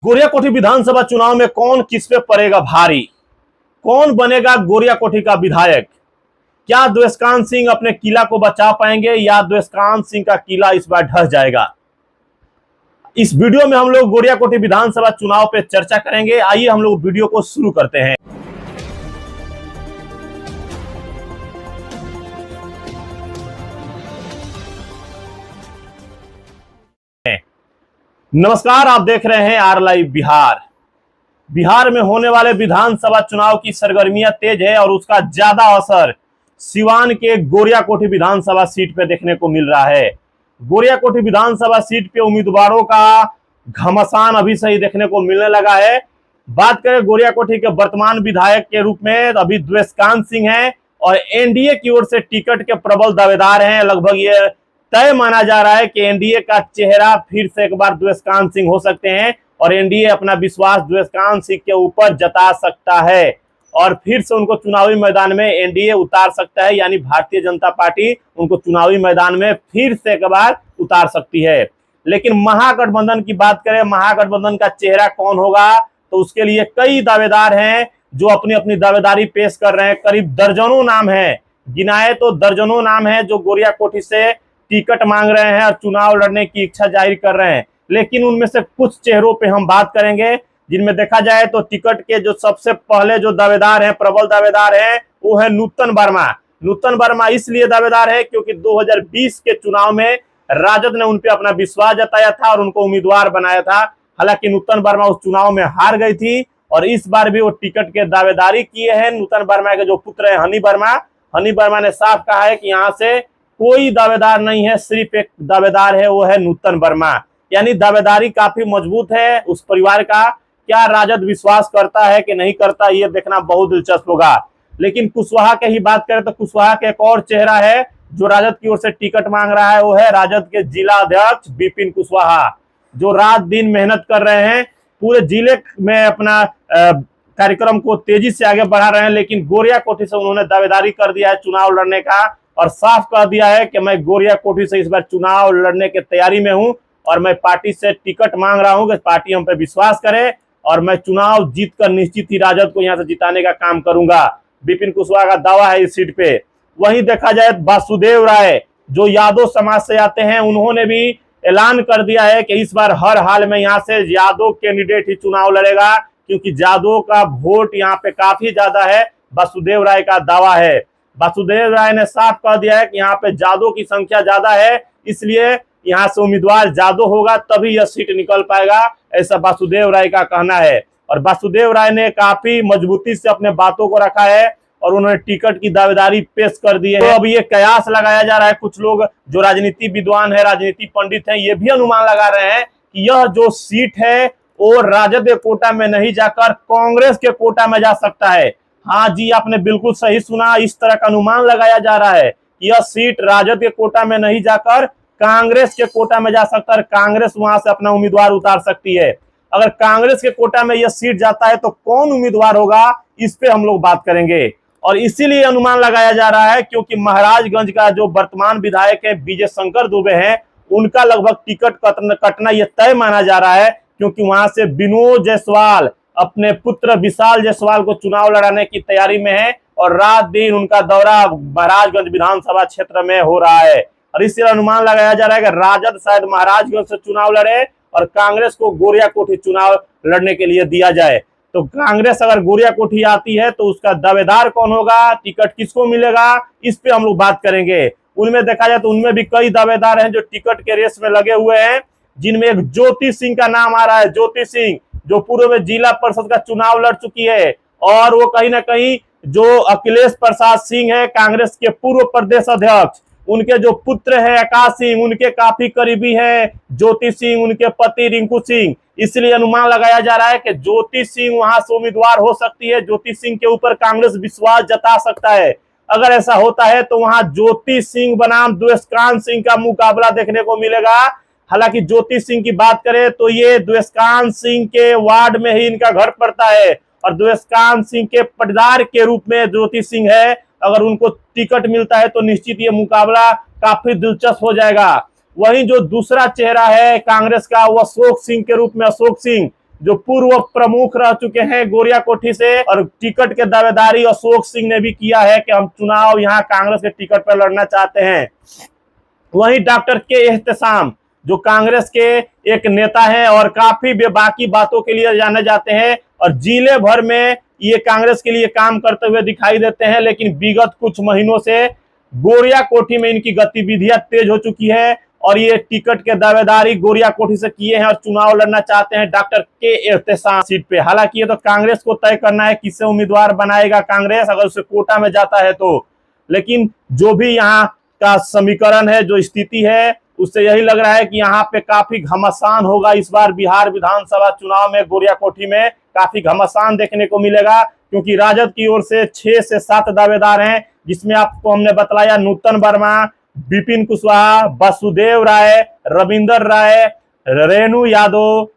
गोरियाकोठी विधानसभा चुनाव में कौन किस पे पड़ेगा भारी? कौन बनेगा गोरियाकोठी का विधायक? क्या द्वेषकांत सिंह अपने किला को बचा पाएंगे या द्वेषकांत सिंह का किला इस बार ढह जाएगा? इस वीडियो में हम लोग गोरियाकोठी विधानसभा चुनाव पे चर्चा करेंगे। आइए हम लोग वीडियो को शुरू करते हैं। नमस्कार, आप देख रहे हैं आर लाइव बिहार। बिहार में होने वाले विधानसभा चुनाव की सरगर्मियां तेज है और उसका ज्यादा असर सिवान के गोरियाकोठी विधानसभा सीट पे देखने को मिल रहा है। गोरियाकोठी विधानसभा सीट पे उम्मीदवारों का घमासान अभी से ही देखने को मिलने लगा है। बात करें गोरियाकोठी के वर्तमान विधायक के रूप में अभी द्वेषकांत सिंह हैं और एनडीए की ओर से टिकट के प्रबल दावेदार हैं। लगभग ये तय माना जा रहा है कि एनडीए का चेहरा फिर से एक बार द्वेषकांत सिंह हो सकते हैं और एनडीए अपना विश्वास द्वेषकांत सिंह के ऊपर जता सकता है और फिर से उनको चुनावी मैदान में एनडीए उतार सकता है, यानी भारतीय जनता पार्टी उनको चुनावी मैदान में फिर से एक बार उतार सकती है। लेकिन महागठबंधन की बात करें, महागठबंधन का चेहरा कौन होगा, तो उसके लिए कई दावेदार हैं जो अपनी अपनी दावेदारी पेश कर रहे हैं। करीब दर्जनों नाम है, गिनाए तो दर्जनों नाम है जो गोरियाकोठी से टिकट मांग रहे हैं और चुनाव लड़ने की इच्छा जाहिर कर रहे हैं। लेकिन उनमें से कुछ चेहरों पे हम बात करेंगे जिनमें देखा जाए तो टिकट के जो सबसे पहले जो दावेदार हैं, प्रबल दावेदार हैं, वो है नूतन वर्मा। नूतन वर्मा इसलिए दावेदार है क्योंकि 2020 के चुनाव में राजद ने उन पे अपना विश्वास जताया था और उनको उम्मीदवार बनाया था। हालांकि नूतन वर्मा उस चुनाव में हार गई थी और इस बार भी वो टिकट के दावेदारी किए हैं। नूतन वर्मा के जो पुत्र है हनी वर्मा ने साफ कहा है कि यहाँ से कोई दावेदार नहीं है, सिर्फ एक दावेदार है, वो है नूतन वर्मा। यानी दावेदारी काफी मजबूत है उस परिवार का। क्या राजद विश्वास करता है कि नहीं करता, ये देखना बहुत दिलचस्प होगा। लेकिन कुशवाहा की ही बात करें तो कुशवाहा के एक और चेहरा है जो राजद की ओर से टिकट मांग रहा है, वो है राजद के जिला अध्यक्ष विपिन कुशवाहा, जो रात दिन मेहनत कर रहे हैं, पूरे जिले में अपना कार्यक्रम को तेजी से आगे बढ़ा रहे हैं। लेकिन गोरियाकोठी से उन्होंने दावेदारी कर दिया है चुनाव लड़ने का और साफ कह दिया है कि मैं गोरियाकोठी से इस बार चुनाव लड़ने की तैयारी में हूं और मैं पार्टी से टिकट मांग रहा हूं कि पार्टी हम पे विश्वास करे और मैं चुनाव जीत कर निश्चित ही राजद को यहां से जिताने का काम करूंगा। विपिन कुशवाहा का दावा है इस सीट पे। वहीं देखा जाए वासुदेव राय जो यादव समाज से आते हैं, उन्होंने भी ऐलान कर दिया है कि इस बार हर हाल में यहाँ से यादव कैंडिडेट ही चुनाव लड़ेगा क्योंकि यादव का वोट यहाँ पे काफी ज्यादा है। वासुदेव राय का दावा है। वासुदेव राय ने साफ कह दिया है कि यहाँ पे जादव की संख्या ज्यादा है, इसलिए यहाँ से उम्मीदवार जादव होगा तभी यह सीट निकल पाएगा, ऐसा वासुदेव राय का कहना है। और वासुदेव राय ने काफी मजबूती से अपने बातों को रखा है और उन्होंने टिकट की दावेदारी पेश कर दी है। तो अब ये कयास लगाया जा रहा है, कुछ लोग जो राजनीति विद्वान है, राजनीति पंडित हैं, ये भी अनुमान लगा रहे हैं कि यह जो सीट है वो राजद के कोटा में नहीं जाकर कांग्रेस के कोटा में जा सकता है। हाँ जी, आपने बिल्कुल सही सुना, इस तरह का अनुमान लगाया जा रहा है। यह सीट राजद के कोटा में नहीं जाकर कांग्रेस के कोटा में जा सकता है। कांग्रेस वहां से अपना उम्मीदवार उतार सकती है। अगर कांग्रेस के कोटा में यह सीट जाता है तो कौन उम्मीदवार होगा, इस पे हम लोग बात करेंगे। और इसीलिए अनुमान लगाया जा रहा है क्योंकि महाराजगंज का जो वर्तमान विधायक है विजय शंकर दुबे हैं, उनका लगभग टिकट कटना यह तय माना जा रहा है क्योंकि वहां से विनोद जायसवाल अपने पुत्र विशाल जायसवाल को चुनाव लड़ाने की तैयारी में है और रात दिन उनका दौरा महाराजगंज विधानसभा क्षेत्र में हो रहा है। और इससे अनुमान लगाया जा रहा है कि राजद शायद महाराजगंज से चुनाव लड़े और कांग्रेस को गोरियाकोठी चुनाव लड़ने के लिए दिया जाए। तो कांग्रेस अगर गोरियाकोठी आती है तो उसका दावेदार कौन होगा, टिकट किसको मिलेगा, इस पे हम लोग बात करेंगे। उनमें देखा जाए तो उनमें भी कई दावेदार हैं जो टिकट के रेस में लगे हुए हैं, जिनमें एक ज्योति सिंह का नाम आ रहा है। ज्योति सिंह जो पूर्व में जिला परिषद का चुनाव लड़ चुकी है और वो कहीं ना कहीं जो अखिलेश प्रसाद सिंह है, कांग्रेस के पूर्व प्रदेश अध्यक्ष, उनके जो पुत्र है आकाश सिंह, उनके काफी करीबी है ज्योति सिंह, उनके पति रिंकू सिंह। इसलिए अनुमान लगाया जा रहा है कि ज्योति सिंह वहां से उम्मीदवार हो सकती है। ज्योति सिंह के ऊपर कांग्रेस विश्वास जता सकता है। अगर ऐसा होता है तो वहां ज्योति सिंह बनाम द्वेषकांत सिंह का मुकाबला देखने को मिलेगा। हालांकि ज्योति सिंह की बात करें तो ये द्वेषकांत सिंह के वार्ड में ही इनका घर पड़ता है और द्वेषकांत सिंह के पटदार के रूप में ज्योति सिंह है। अगर उनको टिकट मिलता है तो निश्चित ये मुकाबला काफी दिलचस्प हो जाएगा। वहीं जो दूसरा चेहरा है कांग्रेस का, वो अशोक सिंह के रूप में, अशोक सिंह जो पूर्व प्रमुख रह चुके हैं गोरियाकोठी से, और टिकट के दावेदारी अशोक सिंह ने भी किया है कि हम चुनाव यहाँ कांग्रेस के टिकट पर लड़ना चाहते हैं। वहीं डॉक्टर के एहतेशाम जो कांग्रेस के एक नेता हैं और काफी बेबाकी बातों के लिए जाने जाते हैं और जिले भर में ये कांग्रेस के लिए काम करते हुए दिखाई देते हैं, लेकिन विगत कुछ महीनों से गोरियाकोठी में इनकी गतिविधियां तेज हो चुकी है और ये टिकट के दावेदारी गोरियाकोठी से किए हैं और चुनाव लड़ना चाहते हैं डॉक्टर के एहतेशाम सीट पे। हालांकि ये तो कांग्रेस को तय करना है किसे उम्मीदवार बनाएगा कांग्रेस, अगर उसे कोटा में जाता है तो। लेकिन जो भी यहाँ का समीकरण है, जो स्थिति है, उससे यही लग रहा है कि यहाँ पे काफी घमासान होगा इस बार बिहार विधानसभा चुनाव में। गोरियाकोठी में काफी घमासान देखने को मिलेगा, क्योंकि राजद की ओर से 6 से 7 दावेदार हैं, जिसमें आपको हमने बतलाया नूतन वर्मा, विपिन कुशवाहा, वासुदेव राय, रविंदर राय, रेणु यादव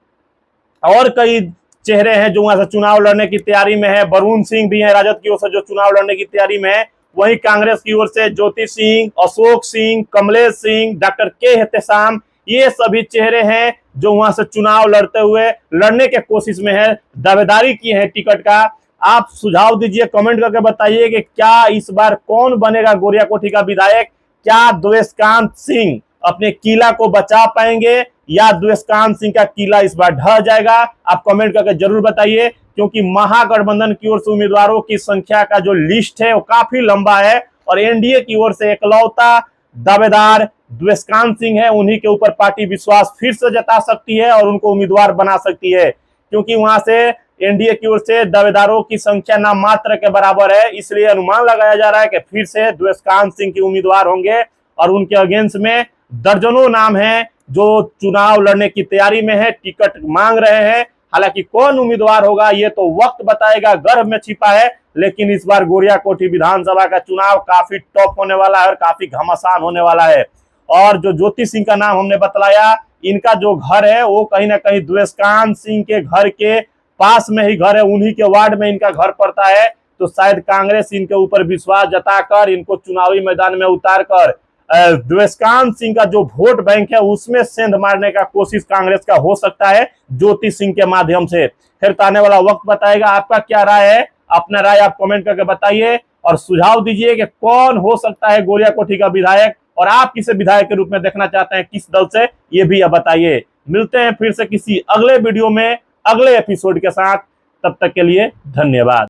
और कई चेहरे हैं जो वहां से चुनाव लड़ने की तैयारी में है। वरुण सिंह भी है राजद की ओर से जो चुनाव लड़ने की तैयारी में है। वहीं कांग्रेस की ओर से ज्योति सिंह, अशोक सिंह, कमलेश सिंह, डॉक्टर के एहतेशाम, ये सभी चेहरे हैं जो वहां से चुनाव लड़ने के कोशिश में है, दावेदारी किए हैं टिकट का। आप सुझाव दीजिए, कमेंट करके बताइए कि क्या इस बार कौन बनेगा गोरियाकोठी का विधायक। क्या द्वेषकांत सिंह अपने किला को बचा पाएंगे या द्वेषकांत सिंह का किला इस बार ढह जाएगा? आप कमेंट करके जरूर बताइए, क्योंकि महागठबंधन की ओर से उम्मीदवारों की संख्या का जो लिस्ट है वो काफी लंबा है और एनडीए की ओर से एकलौता दावेदार द्वेषकांत सिंह है। उन्हीं के ऊपर पार्टी विश्वास फिर से जता सकती है और उनको उम्मीदवार बना सकती है, क्योंकि वहां से एनडीए की ओर से दावेदारों की संख्या नाम मात्र के बराबर है। इसलिए अनुमान लगाया जा रहा है कि फिर से द्वेषकांत सिंह की उम्मीदवार होंगे और उनके अगेंस्ट में दर्जनों नाम हैं जो चुनाव लड़ने की तैयारी में है, टिकट मांग रहे हैं। हालांकि कौन उम्मीदवार होगा ये तो वक्त बताएगा, गर्भ में छिपा है। लेकिन इस बार गोरियाकोठी विधानसभा का चुनाव काफी टफ होने वाला है और काफी घमासान होने वाला है। और जो ज्योति सिंह का नाम हमने बतलाया, इनका जो घर है वो कहीं ना कहीं द्वेषकांत सिंह के घर के पास में ही घर है, उन्हीं के वार्ड में इनका घर पड़ता है। तो शायद कांग्रेस इनके ऊपर विश्वास जताकर इनको चुनावी मैदान में उतार कर द्वेषकांत सिंह का जो वोट बैंक है उसमें सेंध मारने का कोशिश कांग्रेस का हो सकता है ज्योति सिंह के माध्यम से। फिर आने वाला वक्त बताएगा आपका क्या राय है। अपना राय आप कमेंट करके बताइए और सुझाव दीजिए कि कौन हो सकता है गोरियाकोठी का विधायक और आप किसे विधायक के रूप में देखना चाहते हैं, किस दल से, ये भी आप बताइए। मिलते हैं फिर से किसी अगले वीडियो में अगले एपिसोड के साथ, तब तक के लिए धन्यवाद।